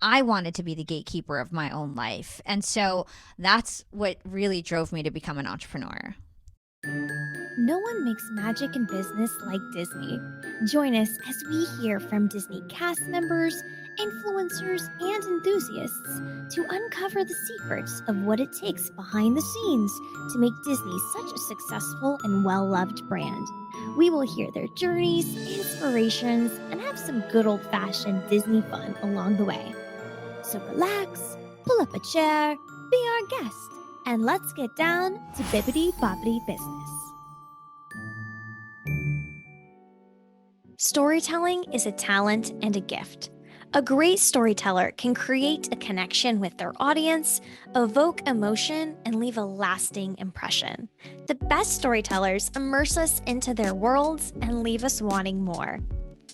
I wanted to be the gatekeeper of my own life. And so that's what really drove me to become an entrepreneur. No one makes magic in business like Disney. Join us as we hear from Disney cast members, influencers, and enthusiasts to uncover the secrets of what it takes behind the scenes to make Disney such a successful and well loved brand. We will hear their journeys, inspirations, and have some good old fashioned Disney fun along the way. So relax, pull up a chair, be our guest, and let's get down to bippity boppity business. Storytelling is a talent and a gift. A great storyteller can create a connection with their audience, evoke emotion, and leave a lasting impression. The best storytellers immerse us into their worlds and leave us wanting more.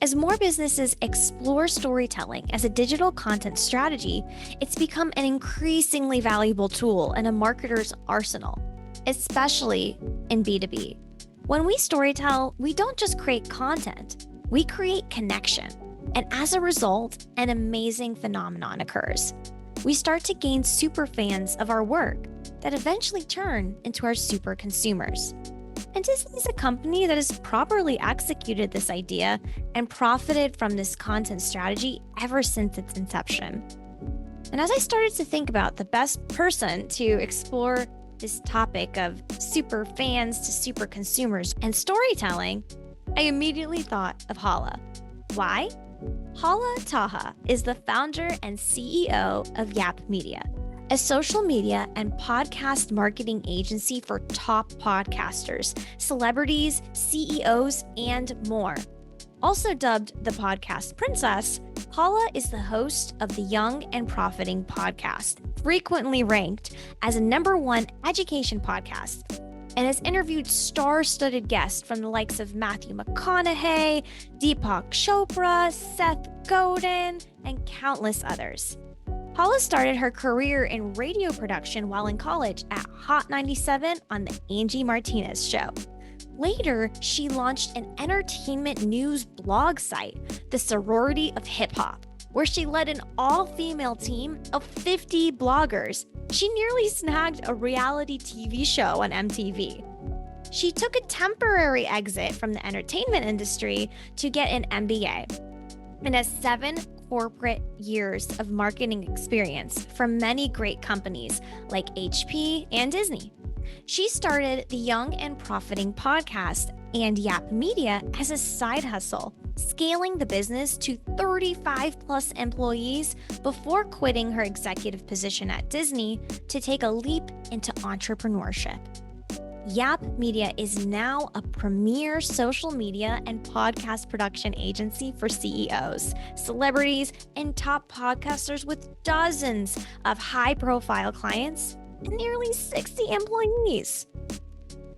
As more businesses explore storytelling as a digital content strategy, it's become an increasingly valuable tool in a marketer's arsenal, especially in B2B. When we storytell, we don't just create content, we create connection. And as a result, an amazing phenomenon occurs. We start to gain super fans of our work that eventually turn into our super consumers. And Disney is a company that has properly executed this idea and profited from this content strategy ever since its inception. And as I started to think about the best person to explore this topic of super fans to super consumers and storytelling, I immediately thought of Hala. Why? Hala Taha is the founder and CEO of YAP Media, a social media and podcast marketing agency for top podcasters, celebrities, CEOs, and more. Also dubbed the podcast princess, Hala is the host of the Young and Profiting podcast, frequently ranked as a #1 education podcast, and has interviewed star-studded guests from the likes of Matthew McConaughey, Deepak Chopra, Seth Godin, and countless others. Hala started her career in radio production while in college at Hot 97 on the Angie Martinez Show. Later, she launched an entertainment news blog site, the Sorority of Hip Hop, where she led an all-female team of 50 bloggers. She nearly snagged a reality TV show on MTV. She took a temporary exit from the entertainment industry to get an MBA and has 7 corporate years of marketing experience from many great companies like HP and Disney. She started the Young and Profiting podcast and YAP Media as a side hustle, scaling the business to 35 plus employees before quitting her executive position at Disney to take a leap into entrepreneurship. YAP Media is now a premier social media and podcast production agency for CEOs, celebrities, and top podcasters with dozens of high-profile clients and nearly 60 employees.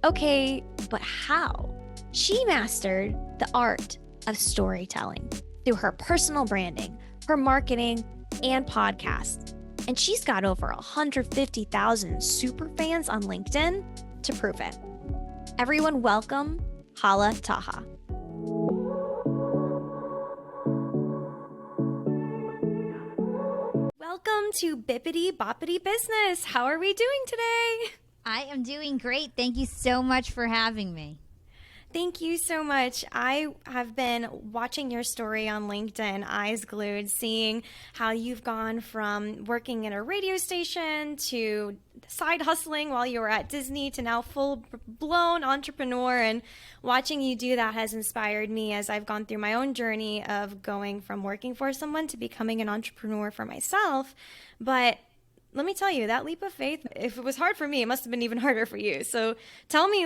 Okay, but how? She mastered the art of storytelling through her personal branding, her marketing, and podcast. And she's got over 150,000 super fans on LinkedIn to prove it. Everyone welcome Hala Taha. Welcome to Bippity Boppity Business. How are we doing today? I am doing great. Thank you so much for having me. Thank you so much. I have been watching your story on LinkedIn, eyes glued, seeing how you've gone from working at a radio station to side hustling while you were at Disney to now full-blown entrepreneur. And watching you do that has inspired me as I've gone through my own journey of going from working for someone to becoming an entrepreneur for myself. But let me tell you, that leap of faith, if it was hard for me, it must have been even harder for you. So tell me,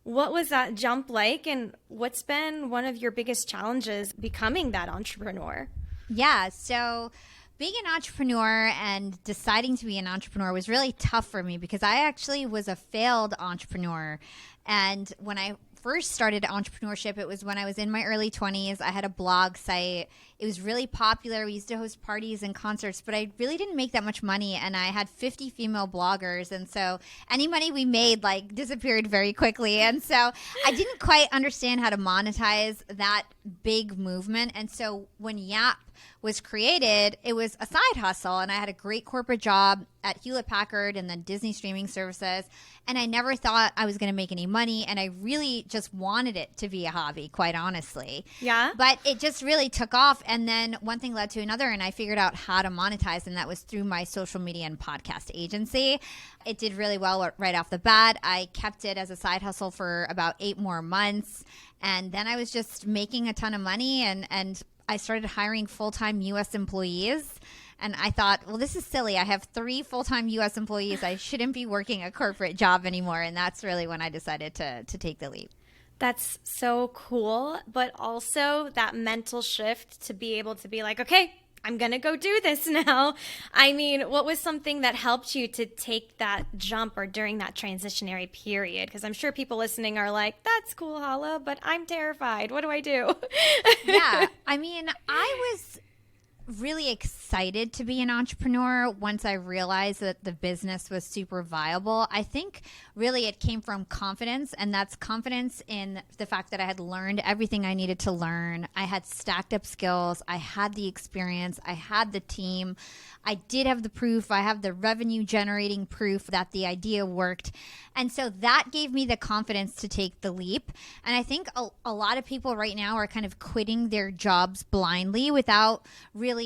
what was that jump like, and what's been one of your biggest challenges becoming that entrepreneur? Yeah, so being an entrepreneur and deciding to be an entrepreneur was really tough for me because I actually was a failed entrepreneur. And when I first started entrepreneurship, it was when I was in my early 20s. I had a blog site. It was really popular. We used to host parties and concerts, but I really didn't make that much money. And I had 50 female bloggers. And so any money we made like disappeared very quickly. And so I didn't quite understand how to monetize that big movement. And so when YAP was created, it was a side hustle, and I had a great corporate job at Hewlett Packard and then Disney streaming services, and I never thought I was going to make any money, and I really just wanted it to be a hobby, quite honestly. Yeah. But it just really took off, and then one thing led to another, and I figured out how to monetize, and that was through my social media and podcast agency. It did really well right off the bat. I kept it as a side hustle for about 8 more months, and then I was just making a ton of money, and I started hiring full-time U.S. employees, and I thought, well, this is silly. I have 3 full-time U.S. employees. I shouldn't be working a corporate job anymore, and that's really when I decided to take the leap. That's so cool, but also that mental shift to be able to be like, okay, I'm going to go do this now. I mean, what was something that helped you to take that jump or during that transitionary period? Because I'm sure people listening are like, that's cool, Hala, but I'm terrified. What do I do? Yeah. I mean, I was really excited to be an entrepreneur once I realized that the business was super viable. I think really it came from confidence, and that's confidence in the fact that I had learned everything I needed to learn. I had stacked up skills. I had the experience. I had the team. I did have the proof. I have the revenue generating proof that the idea worked. And so that gave me the confidence to take the leap. And I think a lot of people right now are kind of quitting their jobs blindly without really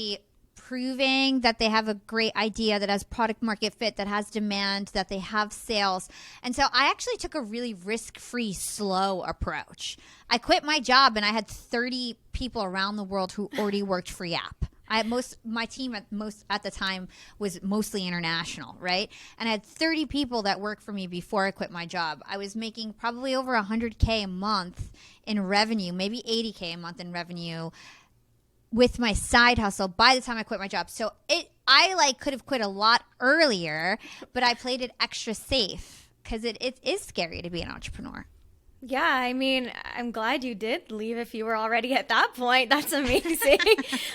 proving that they have a great idea that has product market fit, that has demand, that they have sales. And so I actually took a really risk-free, slow approach. I quit my job and I had 30 people around the world who already worked for YAP. My team at the time was mostly international, right? And I had 30 people that worked for me before I quit my job. I was making probably over $100K a month in revenue, maybe $80K a month in revenue with my side hustle by the time I quit my job. So I could have quit a lot earlier, but I played it extra safe because it is scary to be an entrepreneur. Yeah, I mean, I'm glad you did leave if you were already at that point. That's amazing.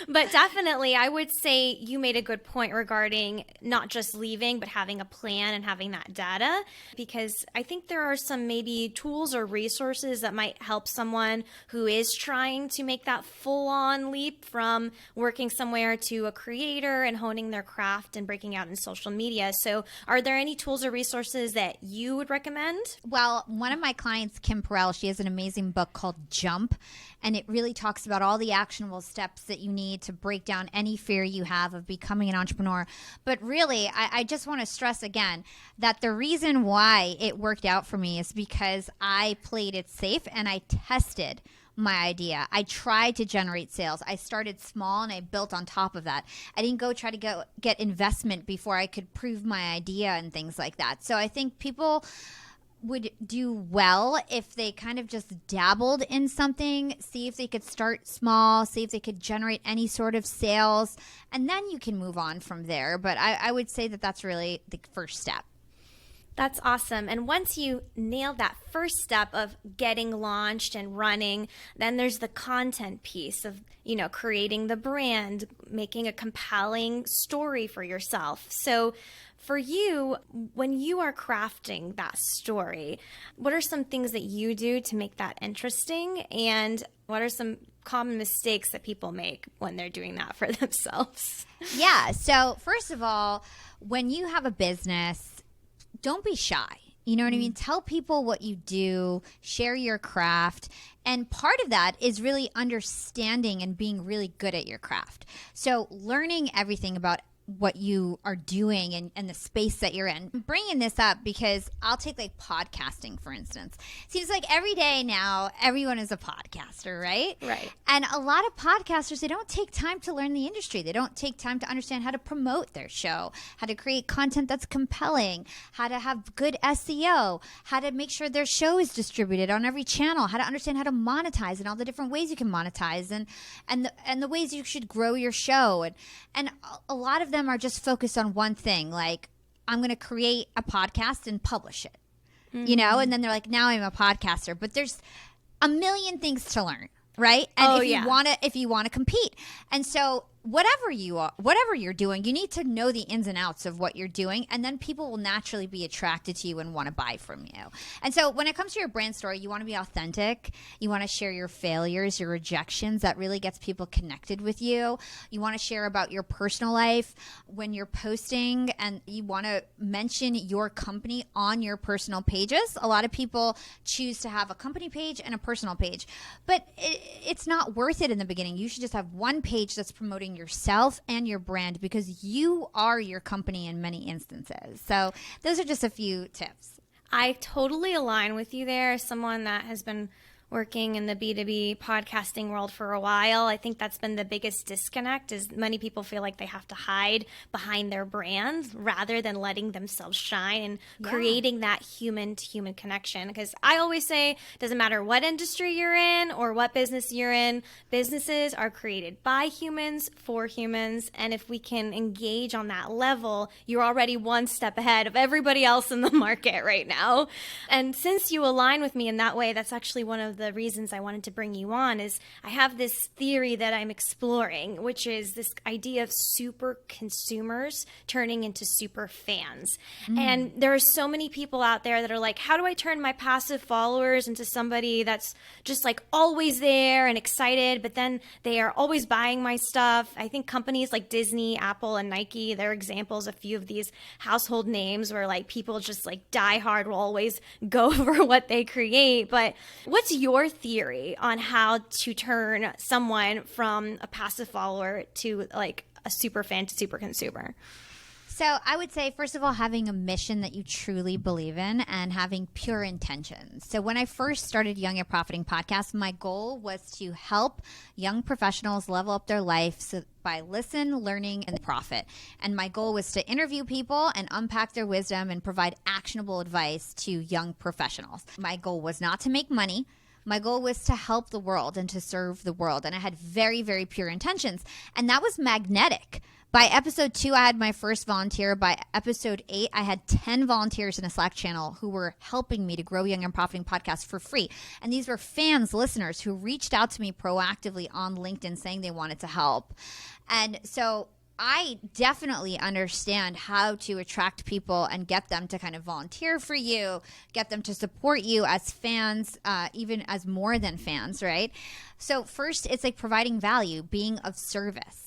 But definitely, I would say you made a good point regarding not just leaving, but having a plan and having that data, because I think there are some maybe tools or resources that might help someone who is trying to make that full-on leap from working somewhere to a creator and honing their craft and breaking out in social media. So are there any tools or resources that you would recommend? Well, one of my clients, Kim Perrell, she has an amazing book called Jump, and it really talks about all the actionable steps that you need to break down any fear you have of becoming an entrepreneur. But really, I just want to stress again that the reason why it worked out for me is because I played it safe and I tested my idea. I tried to generate sales. I started small and I built on top of that. I didn't try to get investment before I could prove my idea and things like that. So I think people would do well if they kind of just dabbled in something, see if they could start small, see if they could generate any sort of sales, and then you can move on from there. But I would say that that's really the first step. That's awesome. And once you nail that first step of getting launched and running, then there's the content piece of, creating the brand, making a compelling story for yourself. So for you, when you are crafting that story, what are some things that you do to make that interesting? And what are some common mistakes that people make when they're doing that for themselves? Yeah. So first of all, when you have a business, don't be shy. You know what I mean? Tell people what you do, share your craft. And part of that is really understanding and being really good at your craft. So learning everything about what you are doing and the space that you're in. I'm bringing this up because I'll take like podcasting, for instance. Seems like every day now, everyone is a podcaster, right? Right. And a lot of podcasters, they don't take time to learn the industry. They don't take time to understand how to promote their show, how to create content that's compelling, how to have good SEO, how to make sure their show is distributed on every channel, how to understand how to monetize and all the different ways you can monetize and the ways you should grow your show. And a lot of them are just focused on one thing, like I'm going to create a podcast and publish it, and then they're like, now I'm a podcaster. But there's a million things to learn. right? And Oh, if you want to compete. And so whatever you're doing, you need to know the ins and outs of what you're doing, and then people will naturally be attracted to you and want to buy from you. And so when it comes to your brand story, you want to be authentic. You want to share your failures, your rejections. That really gets people connected with you. You want to share about your personal life when you're posting, and you want to mention your company on your personal pages. A lot of people choose to have a company page and a personal page, but it's not worth it in the beginning. You should just have one page that's promoting yourself and your brand, because you are your company in many instances. So those are just a few tips. I totally align with you there. As someone that has been working in the B2B podcasting world for a while, I think that's been the biggest disconnect, is many people feel like they have to hide behind their brands rather than letting themselves shine and creating that human to human connection. Because I always say, it doesn't matter what industry you're in or what business you're in, businesses are created by humans for humans. And if we can engage on that level, you're already one step ahead of everybody else in the market right now. And since you align with me in that way, that's actually one of the reasons I wanted to bring you on. Is I have this theory that I'm exploring, which is this idea of super consumers turning into super fans. And there are so many people out there that are like, how do I turn my passive followers into somebody that's just like always there and excited, but then they are always buying my stuff? I think companies like Disney, Apple, and Nike, they're examples, a few of these household names where like people just like die hard will always go for what they create. But what's your theory on how to turn someone from a passive follower to like a super fan to super consumer? So I would say, first of all, having a mission that you truly believe in and having pure intentions. So when I first started Young and Profiting Podcast, my goal was to help young professionals level up their life by listen, learning, and profit. And my goal was to interview people and unpack their wisdom and provide actionable advice to young professionals. My goal was not to make money. My goal was to help the world and to serve the world. And I had very, very pure intentions. And that was magnetic. By episode 2, I had my first volunteer. By episode 8, I had 10 volunteers in a Slack channel who were helping me to grow Young and Profiting Podcast for free. And these were fans, listeners who reached out to me proactively on LinkedIn saying they wanted to help. And so I definitely understand how to attract people and get them to kind of volunteer for you, get them to support you as fans, even as more than fans, right? So first, it's like providing value, being of service.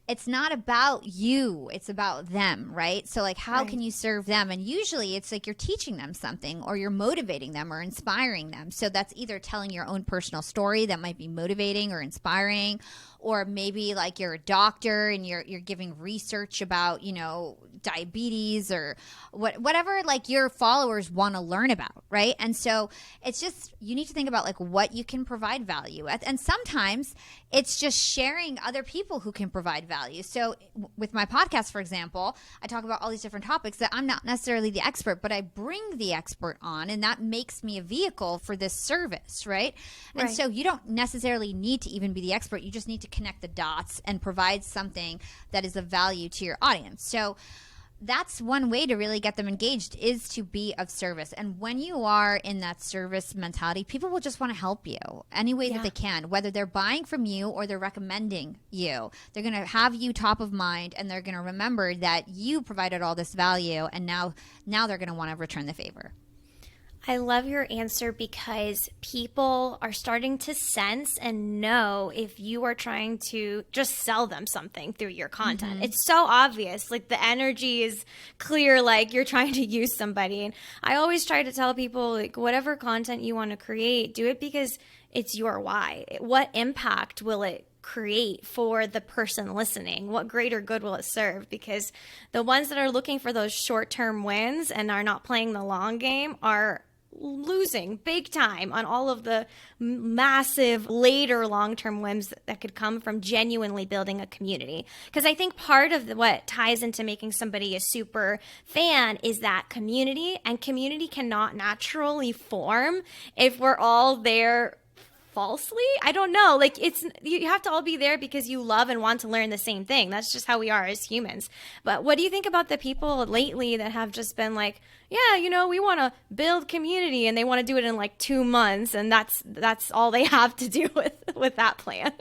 It's not about you, it's about them, right? So like, how can you serve them? And usually it's like you're teaching them something, or you're motivating them or inspiring them. So that's either telling your own personal story that might be motivating or inspiring, or maybe like you're a doctor and you're giving research about, you know, diabetes or whatever like your followers want to learn about, right? And so it's just, you need to think about like what you can provide value at. And sometimes it's just sharing other people who can provide value. So with my podcast, for example, I talk about all these different topics that I'm not necessarily the expert, but I bring the expert on, and that makes me a vehicle for this service, right? And so you don't necessarily need to even be the expert. You just need to connect the dots and provide something that is of value to your audience. So that's one way to really get them engaged, is to be of service. And when you are in that service mentality, people will just want to help you any way that they can, whether they're buying from you or they're recommending you. They're going to have you top of mind, and they're going to remember that you provided all this value, and now they're going to want to return the favor. I love your answer, because people are starting to sense and know if you are trying to just sell them something through your content. It's so obvious. Like the energy is clear, like you're trying to use somebody. And I always try to tell people, like, whatever content you want to create, do it because it's your why. What impact will it create for the person listening? What greater good will it serve? Because the ones that are looking for those short-term wins and are not playing the long game are losing big time on all of the massive later long-term wins that could come from genuinely building a community. Because I think part of what ties into making somebody a super fan is that community, and community cannot naturally form if we're all there falsely. I don't know. Like, it's, you have to all be there because you love and want to learn the same thing. That's just how we are as humans. But what do you think about the people lately that have just been like, yeah, we want to build community, and they want to do it in like 2 months, and that's all they have to do with that plan.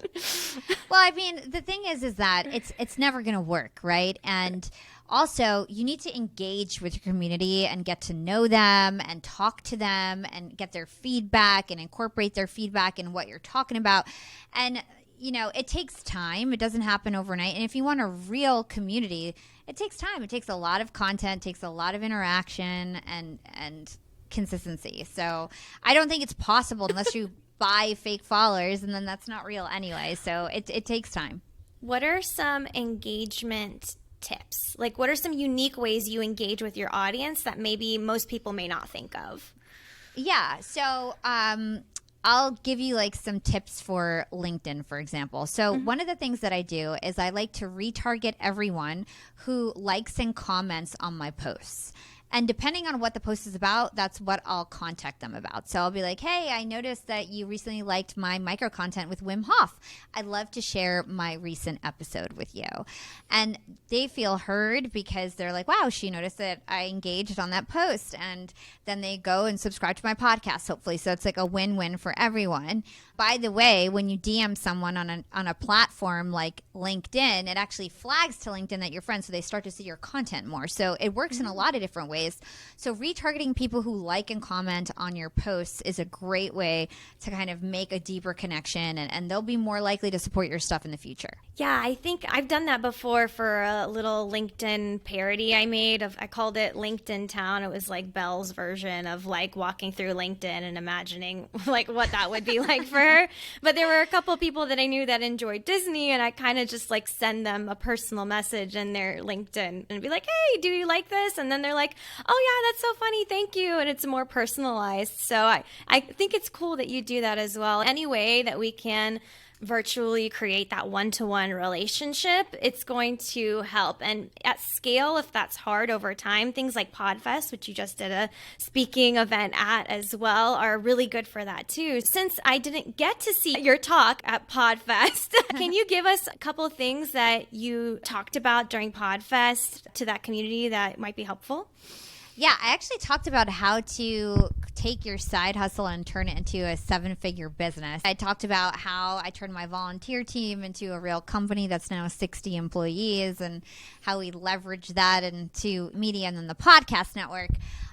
Well, I mean, the thing is that it's never going to work, right? And also, you need to engage with your community and get to know them and talk to them and get their feedback and incorporate their feedback in what you're talking about. And, it takes time. It doesn't happen overnight. And if you want a real community, it takes time. It takes a lot of content, takes a lot of interaction and consistency. So I don't think it's possible unless you buy fake followers, and then that's not real anyway. So it takes time. What are some engagement tips? Like, what are some unique ways you engage with your audience that maybe most people may not think of? Yeah. So I'll give you like some tips for LinkedIn, for example. So one of the things that I do is I like to retarget everyone who likes and comments on my posts. And depending on what the post is about, that's what I'll contact them about. So I'll be like, hey, I noticed that you recently liked my micro content with Wim Hof. I'd love to share my recent episode with you. And they feel heard because they're like, wow, she noticed that I engaged on that post. And then they go and subscribe to my podcast, hopefully. So it's like a win-win for everyone. By the way, when you DM someone on a platform like LinkedIn, it actually flags to LinkedIn that you're friends, so they start to see your content more. So it works in a lot of different ways. So retargeting people who like and comment on your posts is a great way to kind of make a deeper connection, and they'll be more likely to support your stuff in the future. Yeah, I think I've done that before for a little LinkedIn parody I made. I called it LinkedIn Town. It was like Belle's version of like walking through LinkedIn and imagining like what that would be like for her. But there were a couple of people that I knew that enjoyed Disney, and I kind of just like send them a personal message in their LinkedIn and be like, hey, do you like this? And then they're like, oh yeah, that's so funny, thank you. And it's more personalized. So I think it's cool that you do that as well. Any way that we can virtually create that one-to-one relationship, it's going to help. And at scale, if that's hard over time, things like PodFest, which you just did a speaking event at as well, are really good for that too. Since I didn't get to see your talk at PodFest, can you give us a couple of things that you talked about during PodFest to that community that might be helpful? Yeah, I actually talked about how to take your side hustle and turn it into a 7-figure business. I talked about how I turned my volunteer team into a real company that's now 60 employees, and how we leverage that into media and then the podcast network.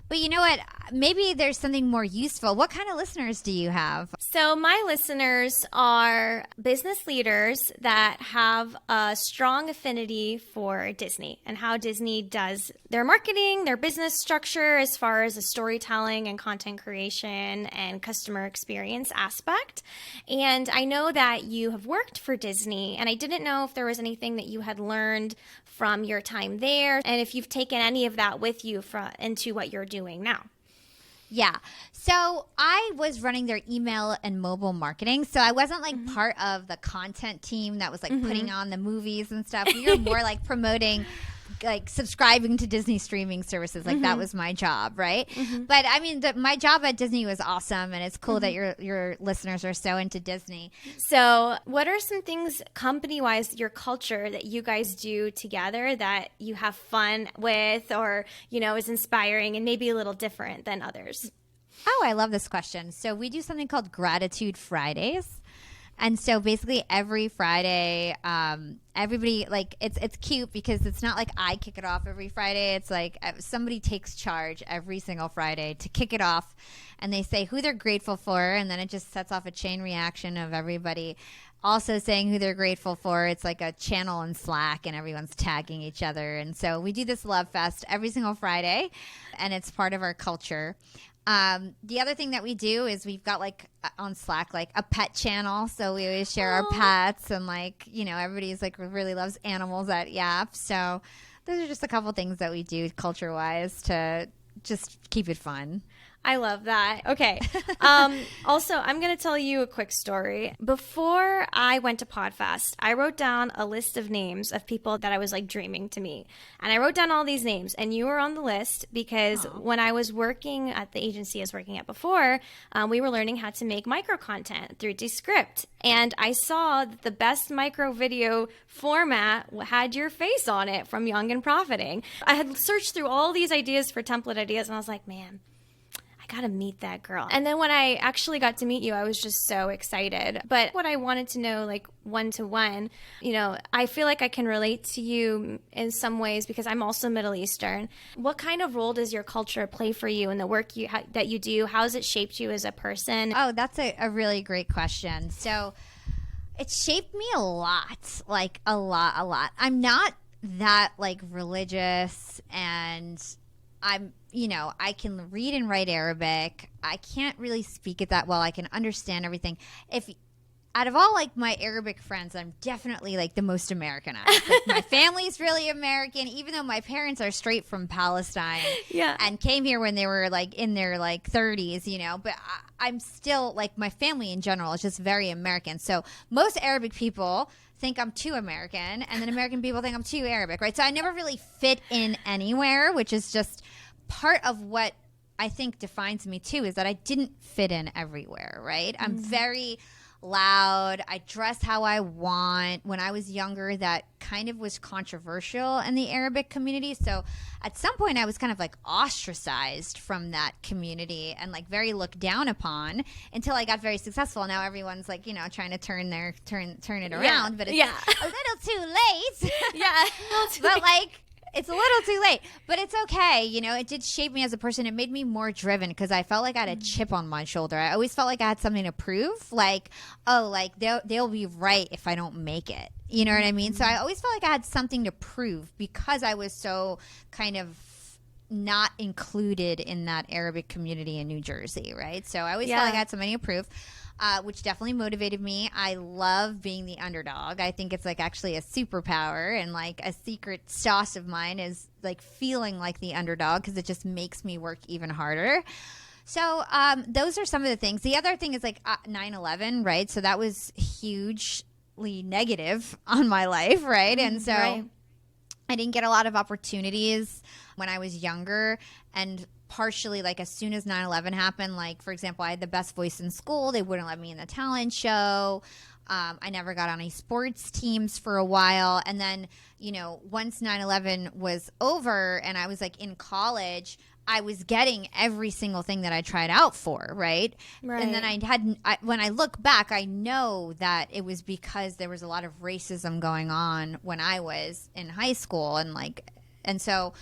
But you know what? Maybe there's something more useful. What kind of listeners do you have? So my listeners are business leaders that have a strong affinity for Disney and how Disney does their marketing, their business structure as far as the storytelling and content creation and customer experience aspect. And I know that you have worked for Disney, and I didn't know if there was anything that you had learned from your time there, and if you've taken any of that with you into what you're doing now. Yeah. So I was running their email and mobile marketing. So I wasn't like part of the content team that was like putting on the movies and stuff. We were more like promoting, like subscribing to Disney streaming services. Like that was my job, right? But I mean, my job at Disney was awesome, and it's cool that your listeners are so into Disney. So what are some things company-wise, your culture, that you guys do together that you have fun with, or, is inspiring and maybe a little different than others? Oh, I love this question. So we do something called Gratitude Fridays. And so basically every Friday, everybody, like, it's cute because it's not like I kick it off every Friday. It's like somebody takes charge every single Friday to kick it off, and they say who they're grateful for, and then it just sets off a chain reaction of everybody also saying who they're grateful for. It's like a channel in Slack, and everyone's tagging each other. And so we do this Love Fest every single Friday, and it's part of our culture. The other thing that we do is we've got like on Slack, like a pet channel. So we always share our pets, and like, everybody's like really loves animals at YAP. So those are just a couple things that we do culture wise to just keep it fun. I love that. Okay. Also, I'm going to tell you a quick story. Before I went to Podfest, I wrote down a list of names of people that I was like dreaming to meet. And I wrote down all these names, and you were on the list because when I was working at the agency I was working at before, we were learning how to make micro content through Descript. And I saw that the best micro video format had your face on it from Young and Profiting. I had searched through all these ideas for template ideas, and I was like, man, I gotta meet that girl. And then when I actually got to meet you, I was just so excited. But what I wanted to know, like one-to-one, I feel like I can relate to you in some ways because I'm also Middle Eastern. What kind of role does your culture play for you in the work that you do? How has it shaped you as a person? Oh, that's a really great question. So it shaped me a lot, like a lot. I'm not that like religious, and I can read and write Arabic. I can't really speak it that well. I can understand everything. Out of all like my Arabic friends, I'm definitely like the most Americanized. Like, my family's really American, even though my parents are straight from Palestine and came here when they were like in their like 30s, But I'm still like, my family in general is just very American. So most Arabic people think I'm too American, and then American people think I'm too Arabic, right? So I never really fit in anywhere, which is just part of what I think defines me too, is that I didn't fit in everywhere, right? I'm very loud. I dress how I want. When I was younger, that kind of was controversial in the Arabic community. So at some point I was kind of like ostracized from that community and like very looked down upon until I got very successful. Now everyone's like, trying to turn it around, but it's a little too late. But like, it's a little too late, but it's okay. It did shape me as a person. It made me more driven because I felt like I had a chip on my shoulder. I always felt like I had something to prove. Like, they'll be right if I don't make it. You know what I mean? So I always felt like I had something to prove because I was so kind of not included in that Arabic community in New Jersey, right? So I always felt like I had something to prove. Which definitely motivated me. I love being the underdog. I think it's like actually a superpower, and like a secret sauce of mine is like feeling like the underdog because it just makes me work even harder. So those are some of the things. The other thing is like 9/11, right? So that was hugely negative on my life, right? And so I didn't get a lot of opportunities when I was younger, and partially like as soon as 9/11 happened, like for example, I had the best voice in school. They wouldn't let me in the talent show. I never got on any sports teams for a while. And then, once 9/11 was over and I was like in college, I was getting every single thing that I tried out for, right? And then when I look back, I know that it was because there was a lot of racism going on when I was in high school, and so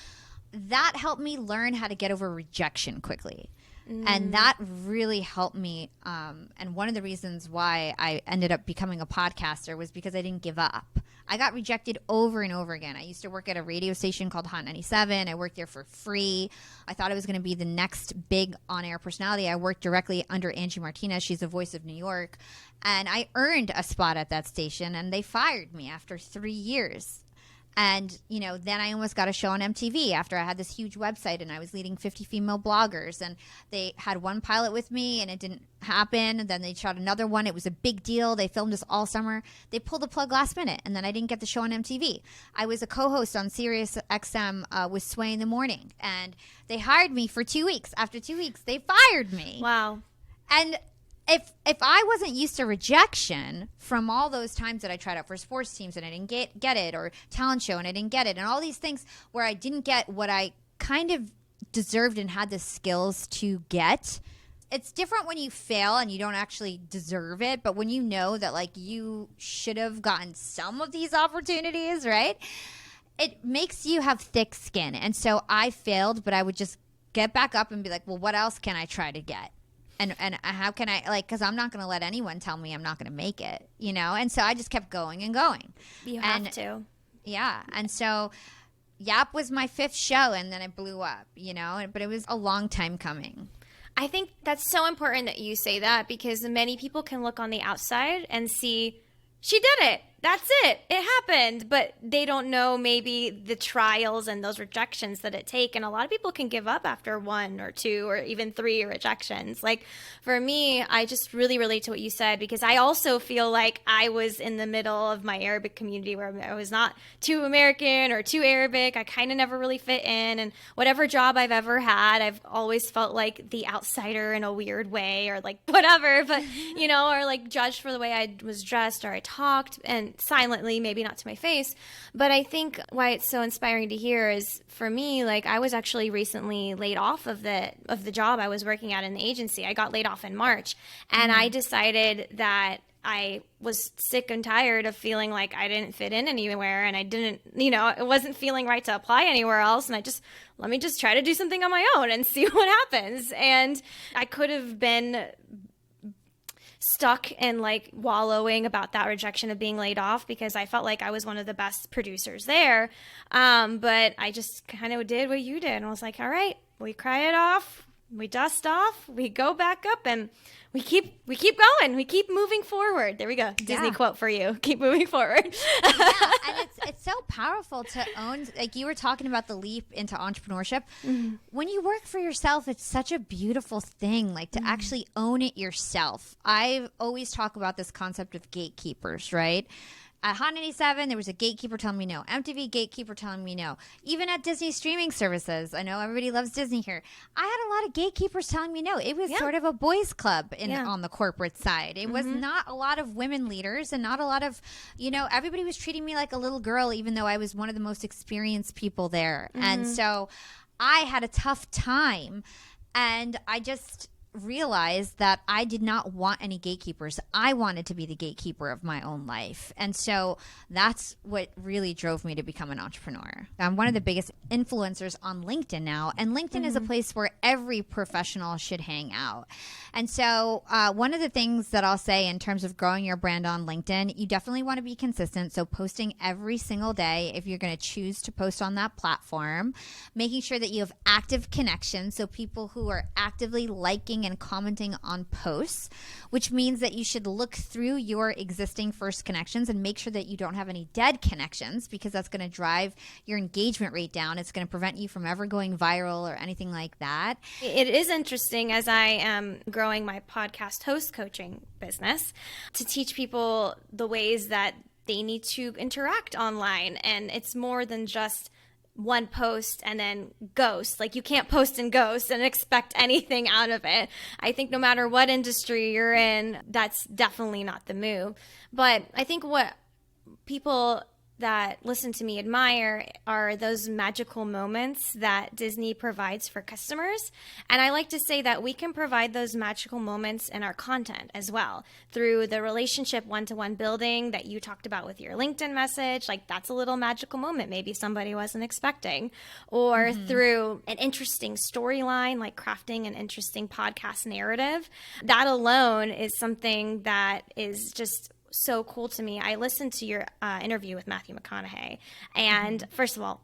that helped me learn how to get over rejection quickly. And that really helped me. And one of the reasons why I ended up becoming a podcaster was because I didn't give up. I got rejected over and over again. I used to work at a radio station called Hot 97. I worked there for free. I thought I was going to be the next big on-air personality. I worked directly under Angie Martinez. She's the voice of New York. And I earned a spot at that station, and they fired me after 3 years. And, then I almost got a show on MTV after I had this huge website and I was leading 50 female bloggers. And they had one pilot with me and it didn't happen. And then they shot another one. It was a big deal. They filmed us all summer. They pulled the plug last minute. And then I didn't get the show on MTV. I was a co-host on Sirius XM with Sway in the Morning. And they hired me for 2 weeks. After 2 weeks, they fired me. Wow. And if I wasn't used to rejection from all those times that I tried out for sports teams and I didn't get it, or talent show and I didn't get it, and all these things where I didn't get what I kind of deserved and had the skills to get, it's different when you fail and you don't actually deserve it, but when you know that like you should have gotten some of these opportunities, right? It makes you have thick skin. And so I failed, but I would just get back up and be like, well, what else can I try to get? And how can I, because I'm not going to let anyone tell me I'm not going to make it, And so I just kept going and going. You have to. Yeah. And so YAP was my 5th show, and then it blew up, But it was a long time coming. I think that's so important that you say that, because many people can look on the outside and see, she did it. that's it. It happened. But they don't know maybe the trials and those rejections that it take. And a lot of people can give up after 1 or 2 or even 3 rejections. Like for me, I just really relate to what you said, because I also feel like I was in the middle of my Arabic community where I was not too American or too Arabic. I kind of never really fit in. And whatever job I've ever had, I've always felt like the outsider in a weird way, or like whatever, but or like judged for the way I was dressed or I talked, and silently, maybe not to my face. But I think why it's so inspiring to hear is, for me, like I was actually recently laid off of the job I was working at in the agency. I got laid off in March, and I decided that I was sick and tired of feeling like I didn't fit in anywhere, and I didn't, it wasn't feeling right to apply anywhere else. And let me just try to do something on my own and see what happens. And I could have been stuck and like wallowing about that rejection of being laid off, because I felt like I was one of the best producers there. But I just kind of did what you did, and I was like, all right, we cry it off, we dust off, we go back up, and we keep going. We keep moving forward. There we go. Disney quote for you. Keep moving forward. And it's so powerful to own. Like you were talking about the leap into entrepreneurship. Mm-hmm. When you work for yourself, it's such a beautiful thing. Like to actually own it yourself. I always talk about this concept of gatekeepers, right? At Hot 97, there was a gatekeeper telling me no. MTV gatekeeper telling me no. Even at Disney streaming services, I know everybody loves Disney here. I had a lot of gatekeepers telling me no. It was sort of a boys' club on the corporate side. It was not a lot of women leaders, and not a lot of, everybody was treating me like a little girl, even though I was one of the most experienced people there. And so I had a tough time, and I just realized that I did not want any gatekeepers. I wanted to be the gatekeeper of my own life. And so that's what really drove me to become an entrepreneur. I'm one of the biggest influencers on LinkedIn now, and LinkedIn is a place where every professional should hang out. And so one of the things that I'll say in terms of growing your brand on LinkedIn, you definitely want to be consistent. So posting every single day, if you're going to choose to post on that platform, making sure that you have active connections. So people who are actively liking and commenting on posts, which means that you should look through your existing first connections and make sure that you don't have any dead connections, because that's going to drive your engagement rate down. It's going to prevent you from ever going viral or anything like that. It is interesting, as I am growing my podcast host coaching business, to teach people the ways that they need to interact online. And it's more than just one post and then ghost. Like you can't post and ghost and expect anything out of it. I think no matter what industry you're in, that's definitely not the move. But I think what people that listen to me admire are those magical moments that Disney provides for customers. And I like to say that we can provide those magical moments in our content as well, through the relationship one-to-one building that you talked about with your LinkedIn message. Like that's a little magical moment maybe somebody wasn't expecting, or through an interesting storyline, like crafting an interesting podcast narrative. That alone is something that is just so cool to me. I listened to your interview with Matthew McConaughey, and first of all,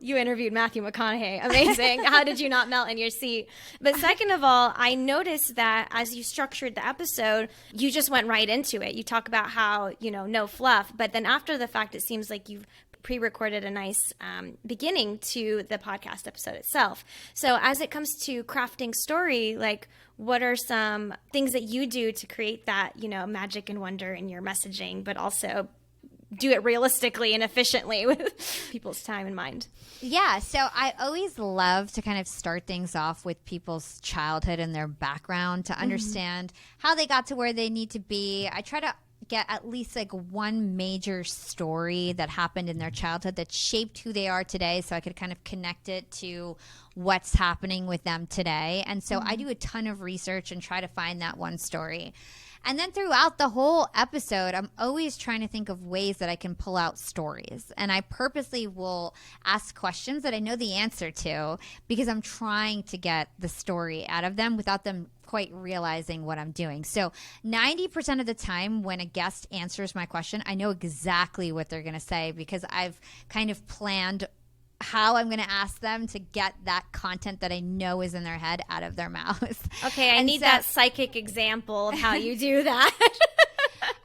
you interviewed Matthew McConaughey. Amazing. How did you not melt in your seat? But second of all, I noticed that as you structured the episode, you just went right into it. You talk about how, no fluff, but then after the fact, it seems like you've pre-recorded a nice beginning to the podcast episode itself. So as it comes to crafting story, like what are some things that you do to create that, magic and wonder in your messaging, but also do it realistically and efficiently with people's time in mind? Yeah, so I always love to kind of start things off with people's childhood and their background to understand how they got to where they need to be. I try to get at least like one major story that happened in their childhood that shaped who they are today, so I could kind of connect it to what's happening with them today. And so I do a ton of research and try to find that one story. And then throughout the whole episode, I'm always trying to think of ways that I can pull out stories. And I purposely will ask questions that I know the answer to, because I'm trying to get the story out of them without them quite realizing what I'm doing. So 90% of the time when a guest answers my question, I know exactly what they're going to say, because I've kind of planned how I'm going to ask them to get that content that I know is in their head out of their mouths. Okay, I need that psychic example of how you do that.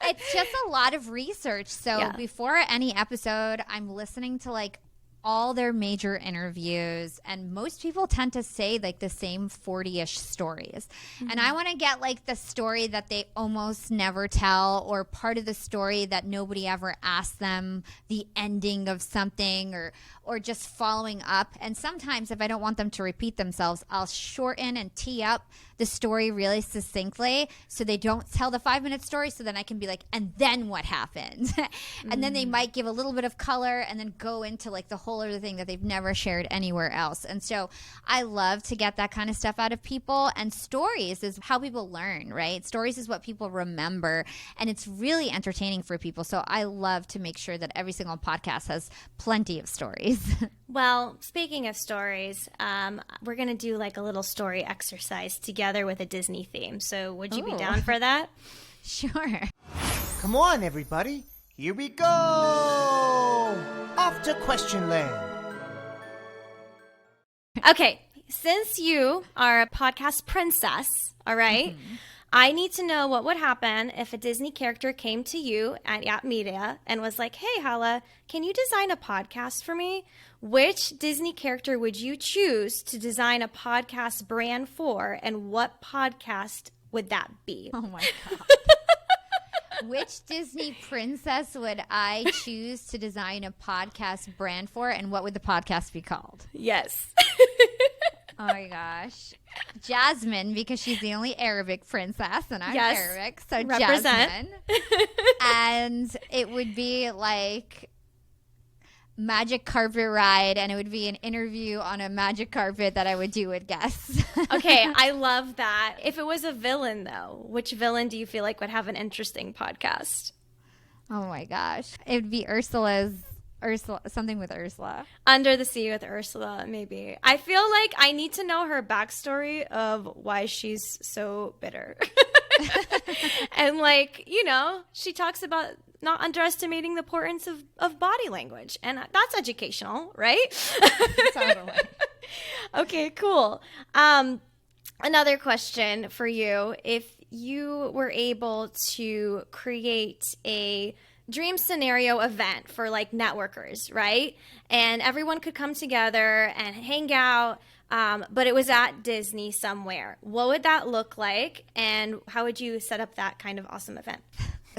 It's just a lot of research. So before any episode, I'm listening to like all their major interviews, and most people tend to say like the same 40-ish stories. And I want to get like the story that they almost never tell, or part of the story that nobody ever asked them, the ending of something, or just following up. And sometimes if I don't want them to repeat themselves, I'll shorten and tee up the story really succinctly so they don't tell the 5-minute story, so then I can be like, and then what happened? And then they might give a little bit of color and then go into like the whole other thing that they've never shared anywhere else. And so I love to get that kind of stuff out of people. And stories is how people learn, right? Stories is what people remember, and it's really entertaining for people. So I love to make sure that every single podcast has plenty of stories. Well, speaking of stories, we're going to do like a little story exercise together with a Disney theme. So would you be down for that? Sure. Come on, everybody. Here we go. Off to Question Land. Okay, since you are a podcast princess, all right, I need to know what would happen if a Disney character came to you at YAP Media and was like, hey, Hala, can you design a podcast for me? Which Disney character would you choose to design a podcast brand for, and what podcast would that be? Oh, my God. Which Disney princess would I choose to design a podcast brand for, and what would the podcast be called? Yes. Oh my gosh. Jasmine, because she's the only Arabic princess, and I'm Arabic, so represent. Jasmine. And it would be like magic carpet ride, and it would be an interview on a magic carpet that I would do with guests. Okay, I love that. If it was a villain, though, which villain do you feel like would have an interesting podcast? Oh my gosh. It would be something with Ursula. Under the Sea with Ursula, maybe. I feel like I need to know her backstory of why she's so bitter. And like, you know, she talks about not underestimating the importance of body language. And that's educational, right? Totally. Okay, cool. Another question for you. If you were able to create a dream scenario event for like networkers, right? And everyone could come together and hang out, but it was at Disney somewhere. What would that look like? And how would you set up that kind of awesome event?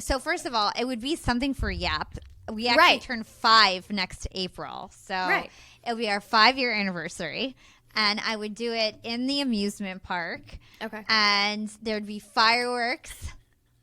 So first of all, it would be something for YAP. We actually turn 5 next April. So it'll be our 5-year anniversary. And I would do it in the amusement park. Okay. And there'd be fireworks,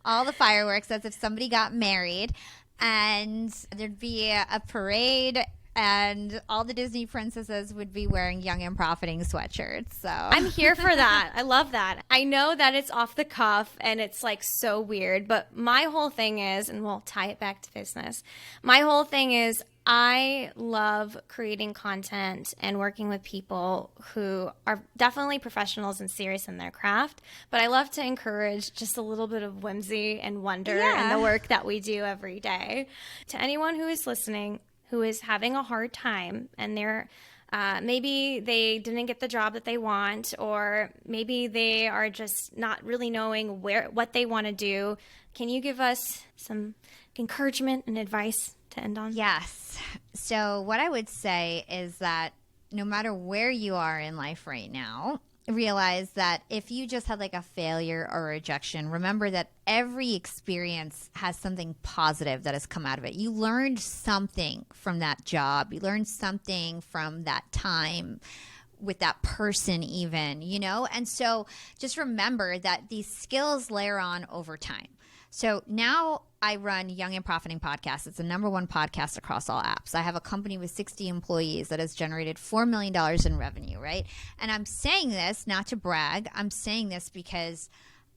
all the fireworks, as if somebody got married. And there'd be a parade, and all the Disney princesses would be wearing Young and Profiting sweatshirts. So I'm here for that. I love that. I know that it's off the cuff and it's like so weird, but my whole thing is, and we'll tie it back to business, my whole thing is I love creating content and working with people who are definitely professionals and serious in their craft, but I love to encourage just a little bit of whimsy and wonder in the work that we do every day. To anyone who is listening, who is having a hard time, and they're maybe they didn't get the job that they want, or maybe they are just not really knowing what they want to do, can you give us some encouragement and advice to end on? Yes. So what I would say is that no matter where you are in life right now, realize that if you just had like a failure or a rejection, remember that every experience has something positive that has come out of it. You learned something from that job. You learned something from that time with that person even, you know? And so just remember that these skills layer on over time. So now I run Young and Profiting Podcast. It's the #1 podcast across all apps. I have a company with 60 employees that has generated $4 million in revenue, right? And I'm saying this not to brag. I'm saying this because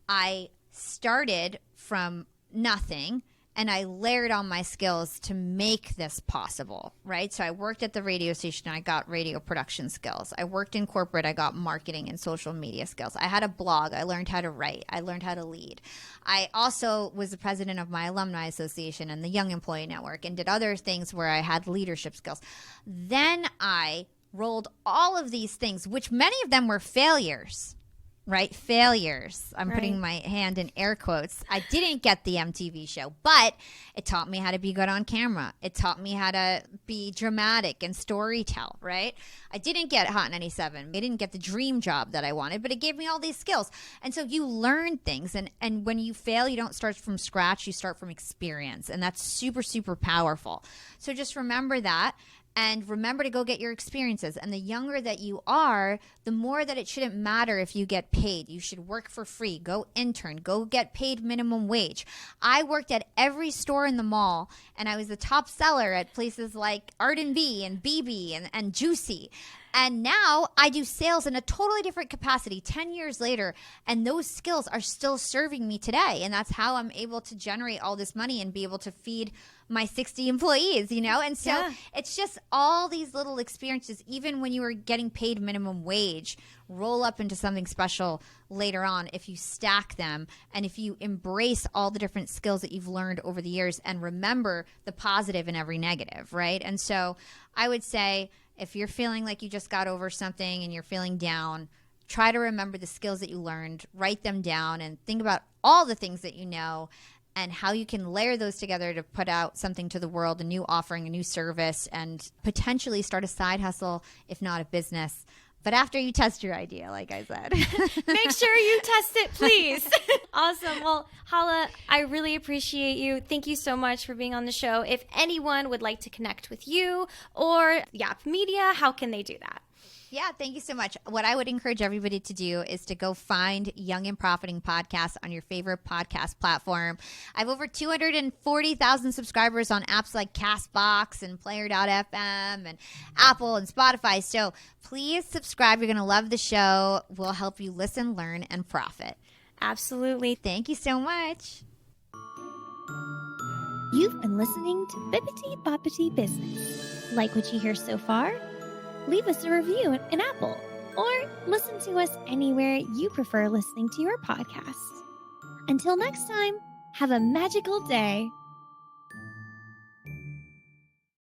I started from nothing and I layered on my skills to make this possible, right? So I worked at the radio station. I got radio production skills. I worked in corporate. I got marketing and social media skills. I had a blog. I learned how to write. I learned how to lead. I also was the president of my alumni association and the Young Employee Network, and did other things where I had leadership skills. Then I rolled all of these things, which many of them were failures, right? Failures. I'm putting my hand in air quotes. I didn't get the MTV show, but it taught me how to be good on camera. It taught me how to be dramatic and storytell, right? I didn't get Hot 97. I didn't get the dream job that I wanted, but it gave me all these skills. And so you learn things. And when you fail, you don't start from scratch. You start from experience. And that's super, super powerful. So just remember that. And remember to go get your experiences. And the younger that you are, the more that it shouldn't matter if you get paid. You should work for free. Go intern. Go get paid minimum wage. I worked at every store in the mall, and I was the top seller at places like Art and B and BB and Juicy. And now I do sales in a totally different capacity 10 years later, and those skills are still serving me today. And that's how I'm able to generate all this money and be able to feed my 60 employees, you know? And so it's just all these little experiences, even when you were getting paid minimum wage, roll up into something special later on if you stack them and if you embrace all the different skills that you've learned over the years and remember the positive in every negative, right? And so I would say, if you're feeling like you just got over something and you're feeling down, try to remember the skills that you learned, write them down, and think about all the things that you know and how you can layer those together to put out something to the world, a new offering, a new service, and potentially start a side hustle, if not a business. But after you test your idea, like I said. Make sure you test it, please. Awesome. Well, Hala, I really appreciate you. Thank you so much for being on the show. If anyone would like to connect with you or YAP Media, how can they do that? Yeah, thank you so much. What I would encourage everybody to do is to go find Young and Profiting Podcast on your favorite podcast platform. I have over 240,000 subscribers on apps like Castbox and Player.fm and Apple and Spotify. So please subscribe. You're going to love the show. We'll help you listen, learn, and profit. Absolutely. Thank you so much. You've been listening to Bippity Boppity Business. Like what you hear so far? Leave us a review in Apple or listen to us anywhere you prefer listening to your podcast. Until next time, have a magical day.